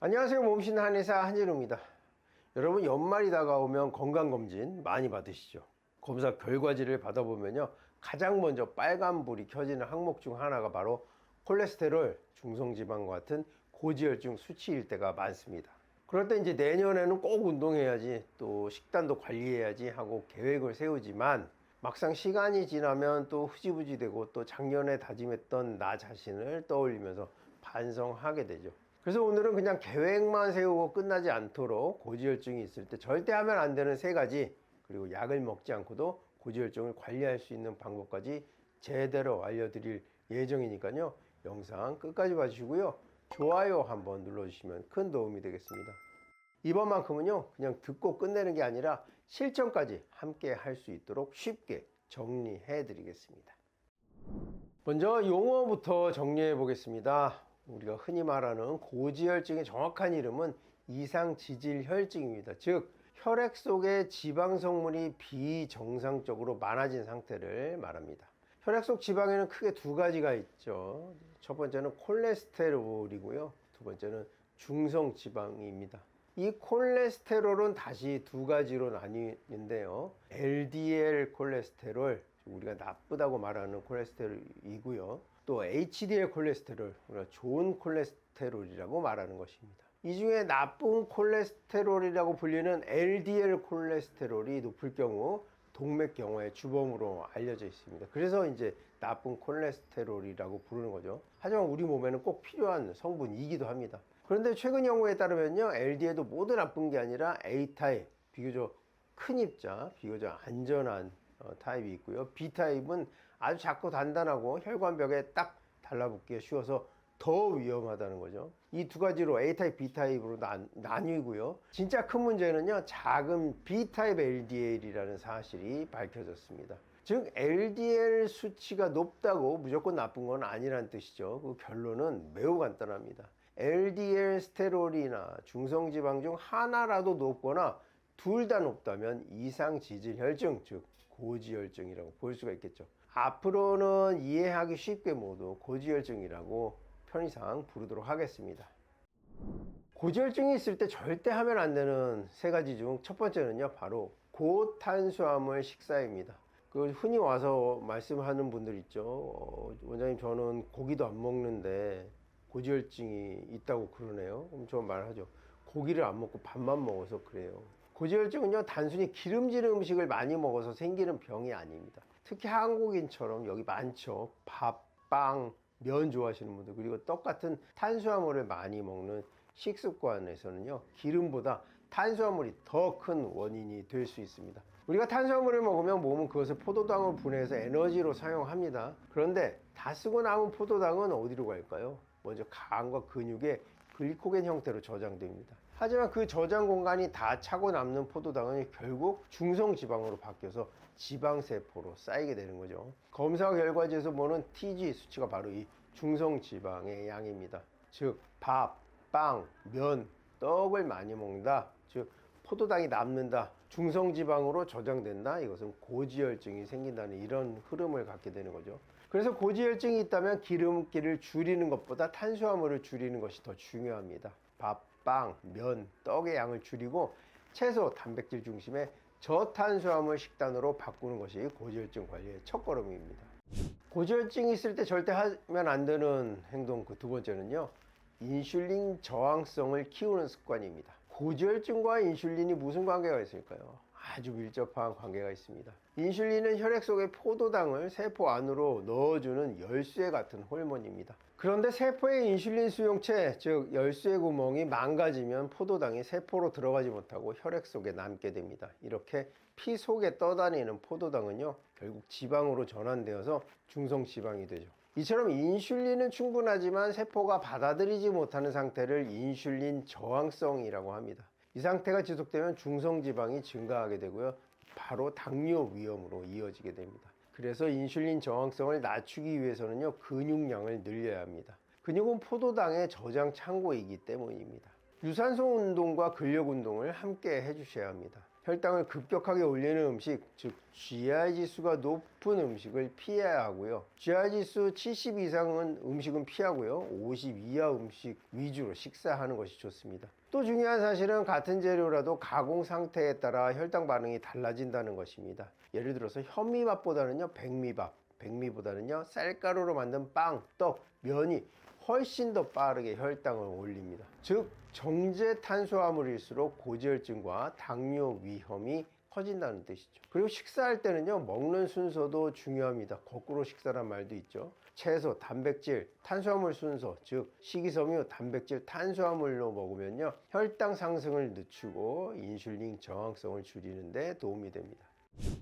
안녕하세요. 몸신는 한의사 한진우입니다. 여러분, 연말이 다가오면 건강검진 많이 받으시죠? 검사 결과지를 받아보면요, 가장 먼저 빨간불이 켜지는 항목 중 하나가 바로 콜레스테롤, 중성지방과 같은 고지혈증 수치일 때가 많습니다. 그럴 때 이제 내년에는 꼭 운동해야지, 또 식단도 관리해야지 하고 계획을 세우지만 막상 시간이 지나면 또 흐지부지 되고, 또 작년에 다짐했던 나 자신을 떠올리면서 반성하게 되죠. 그래서 오늘은 그냥 계획만 세우고 끝나지 않도록 고지혈증이 있을 때 절대 하면 안 되는 3가지, 그리고 약을 먹지 않고도 고지혈증을 관리할 수 있는 방법까지 제대로 알려드릴 예정이니까요, 영상 끝까지 봐주시고요, 좋아요 한번 눌러주시면 큰 도움이 되겠습니다. 이번만큼은요, 그냥 듣고 끝내는 게 아니라 실천까지 함께 할 수 있도록 쉽게 정리해 드리겠습니다. 먼저 용어부터 정리해 보겠습니다. 우리가 흔히 말하는 고지혈증의 정확한 이름은 이상지질혈증입니다. 즉, 혈액 속에 지방 성분이 비정상적으로 많아진 상태를 말합니다. 혈액 속 지방에는 크게 2가지가 있죠. 첫 번째는 콜레스테롤이고요, 두 번째는 중성지방입니다. 이 콜레스테롤은 다시 2가지로 나뉘는데요, LDL 콜레스테롤, 우리가 나쁘다고 말하는 콜레스테롤이고요, 또 HDL 콜레스테롤, 우리가 좋은 콜레스테롤이라고 말하는 것입니다. 이 중에 나쁜 콜레스테롤이라고 불리는 LDL 콜레스테롤이 높을 경우 동맥경화의 주범으로 알려져 있습니다. 그래서 이제 나쁜 콜레스테롤이라고 부르는 거죠. 하지만 우리 몸에는 꼭 필요한 성분이기도 합니다. 그런데 최근 연구에 따르면요, LDL도 모두 나쁜 게 아니라 A타입, 비교적 큰 입자, 비교적 안전한 타입이 있고요, B타입은 아주 작고 단단하고 혈관벽에 딱 달라붙기가 쉬워서 더 위험하다는 거죠. 이 2가지로 A타입, B타입으로 나뉘고요, 진짜 큰 문제는요, 작은 B타입 LDL이라는 사실이 밝혀졌습니다. 즉, LDL 수치가 높다고 무조건 나쁜 건 아니란 뜻이죠. 그 결론은 매우 간단합니다. LDL 스테롤이나 중성지방 중 하나라도 높거나 둘 다 높다면 이상지질혈증, 즉 고지혈증이라고 볼 수가 있겠죠. 앞으로는 이해하기 쉽게 모두 고지혈증이라고 편의상 부르도록 하겠습니다. 고지혈증이 있을 때 절대 하면 안 되는 3가지 중 첫 번째는요, 바로 고탄수화물 식사입니다. 그 흔히 와서 말씀하는 분들 있죠. 원장님, 저는 고기도 안 먹는데 고지혈증이 있다고 그러네요. 그럼 저 말하죠. 고기를 안 먹고 밥만 먹어서 그래요. 고지혈증은요, 단순히 기름진 음식을 많이 먹어서 생기는 병이 아닙니다. 특히 한국인처럼 여기 많죠. 밥, 빵, 면 좋아하시는 분들, 그리고 떡 같은 탄수화물을 많이 먹는 식습관에서는요, 기름보다 탄수화물이 더 큰 원인이 될 수 있습니다. 우리가 탄수화물을 먹으면 몸은 그것을 포도당으로 분해해서 에너지로 사용합니다. 그런데 다 쓰고 남은 포도당은 어디로 갈까요? 먼저 간과 근육에 글리코겐 형태로 저장됩니다. 하지만 그 저장 공간이 다 차고 남는 포도당은 결국 중성지방으로 바뀌어서 지방세포로 쌓이게 되는 거죠. 검사 결과지에서 보는 TG 수치가 바로 이 중성지방의 양입니다. 즉, 밥, 빵, 면, 떡을 많이 먹는다, 즉 포도당이 남는다, 중성지방으로 저장된다, 이것은 고지혈증이 생긴다는 이런 흐름을 갖게 되는 거죠. 그래서 고지혈증이 있다면 기름기를 줄이는 것보다 탄수화물을 줄이는 것이 더 중요합니다. 밥, 빵, 면, 떡의 양을 줄이고 채소, 단백질 중심의 저탄수화물 식단으로 바꾸는 것이 고지혈증 관리의 첫걸음입니다. 고지혈증이 있을 때 절대 하면 안 되는 행동, 그 2번째는요, 인슐린 저항성을 키우는 습관입니다. 고지혈증과 인슐린이 무슨 관계가 있을까요? 아주 밀접한 관계가 있습니다. 인슐린은 혈액 속의 포도당을 세포 안으로 넣어주는 열쇠 같은 호르몬입니다. 그런데 세포의 인슐린 수용체, 즉 열쇠 구멍이 망가지면 포도당이 세포로 들어가지 못하고 혈액 속에 남게 됩니다. 이렇게 피 속에 떠다니는 포도당은요, 결국 지방으로 전환되어서 중성지방이 되죠. 이처럼 인슐린은 충분하지만 세포가 받아들이지 못하는 상태를 인슐린 저항성이라고 합니다. 이 상태가 지속되면 중성지방이 증가하게 되고요, 바로 당뇨 위험으로 이어지게 됩니다. 그래서 인슐린 저항성을 낮추기 위해서는요, 근육량을 늘려야 합니다. 근육은 포도당의 저장 창고이기 때문입니다. 유산소 운동과 근력 운동을 함께 해주셔야 합니다. 혈당을 급격하게 올리는 음식, 즉 GI 지수가 높은 음식을 피해야 하고요. GI 지수 70 이상은 음식은 피하고요. 50 이하 음식 위주로 식사하는 것이 좋습니다. 또 중요한 사실은 같은 재료라도 가공 상태에 따라 혈당 반응이 달라진다는 것입니다. 예를 들어서 현미밥보다는요 백미밥, 백미보다는요 쌀가루로 만든 빵, 떡, 면이 훨씬 더 빠르게 혈당을 올립니다. 즉 정제 탄수화물일수록 고지혈증과 당뇨 위험이 커진다는 뜻이죠. 그리고 식사할 때는요 먹는 순서도 중요합니다. 거꾸로 식사란 말도 있죠. 채소, 단백질, 탄수화물 순서, 즉 식이섬유, 단백질, 탄수화물로 먹으면요 혈당 상승을 늦추고 인슐린 저항성을 줄이는 데 도움이 됩니다.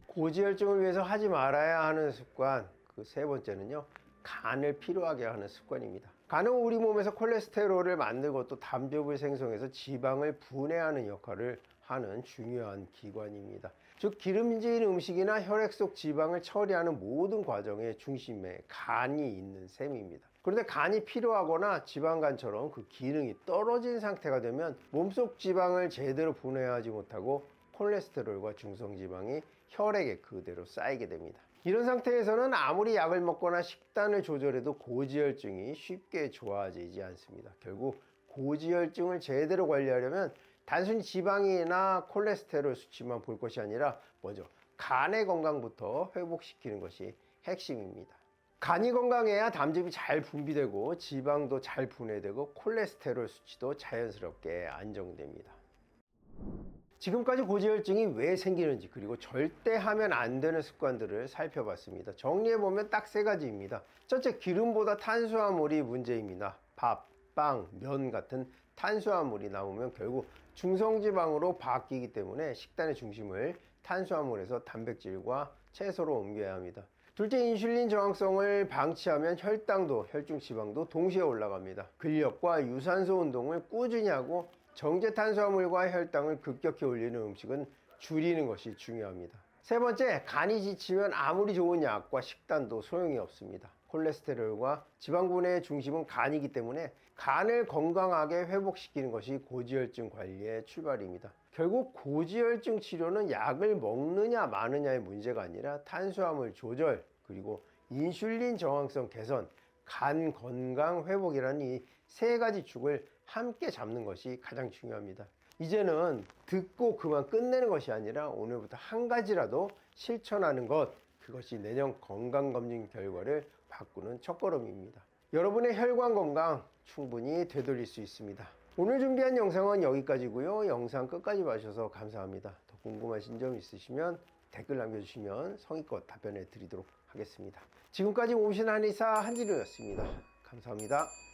고지혈증을 위해서 하지 말아야 하는 습관, 그 세 번째는요 간을 피로하게 하는 습관입니다. 간은 우리 몸에서 콜레스테롤을 만들고 또 담즙을 생성해서 지방을 분해하는 역할을 하는 중요한 기관입니다. 즉 기름진 음식이나 혈액 속 지방을 처리하는 모든 과정의 중심에 간이 있는 셈입니다. 그런데 간이 피로하거나 지방간처럼 그 기능이 떨어진 상태가 되면 몸속 지방을 제대로 분해하지 못하고 콜레스테롤과 중성지방이 혈액에 그대로 쌓이게 됩니다. 이런 상태에서는 아무리 약을 먹거나 식단을 조절해도 고지혈증이 쉽게 좋아지지 않습니다. 결국 고지혈증을 제대로 관리하려면 단순히 지방이나 콜레스테롤 수치만 볼 것이 아니라 먼저 간의 건강부터 회복시키는 것이 핵심입니다. 간이 건강해야 담즙이 잘 분비되고 지방도 잘 분해되고 콜레스테롤 수치도 자연스럽게 안정됩니다. 지금까지 고지혈증이 왜 생기는지 그리고 절대 하면 안 되는 습관들을 살펴봤습니다. 정리해보면 딱 세 가지입니다. 첫째, 기름보다 탄수화물이 문제입니다. 밥, 빵, 면 같은 탄수화물이 남으면 결국 중성지방으로 바뀌기 때문에 식단의 중심을 탄수화물에서 단백질과 채소로 옮겨야 합니다. 둘째, 인슐린 저항성을 방치하면 혈당도 혈중지방도 동시에 올라갑니다. 근력과 유산소 운동을 꾸준히 하고 정제 탄수화물과 혈당을 급격히 올리는 음식은 줄이는 것이 중요합니다. 세 번째, 간이 지치면 아무리 좋은 약과 식단도 소용이 없습니다. 콜레스테롤과 지방 분해의 중심은 간이기 때문에 간을 건강하게 회복시키는 것이 고지혈증 관리의 출발입니다. 결국 고지혈증 치료는 약을 먹느냐 마느냐의 문제가 아니라 탄수화물 조절, 그리고 인슐린 저항성 개선, 간 건강 회복이라는 이 세 가지 축을 함께 잡는 것이 가장 중요합니다. 이제는 듣고 그만 끝내는 것이 아니라 오늘부터 한 가지라도 실천하는 것, 그것이 내년 건강검진 결과를 바꾸는 첫걸음입니다. 여러분의 혈관 건강 충분히 되돌릴 수 있습니다. 오늘 준비한 영상은 여기까지고요. 영상 끝까지 봐주셔서 감사합니다. 더 궁금하신 점 있으시면 댓글 남겨주시면 성의껏 답변해 드리도록 하겠습니다. 지금까지 오신 한의사 한진우였습니다. 감사합니다.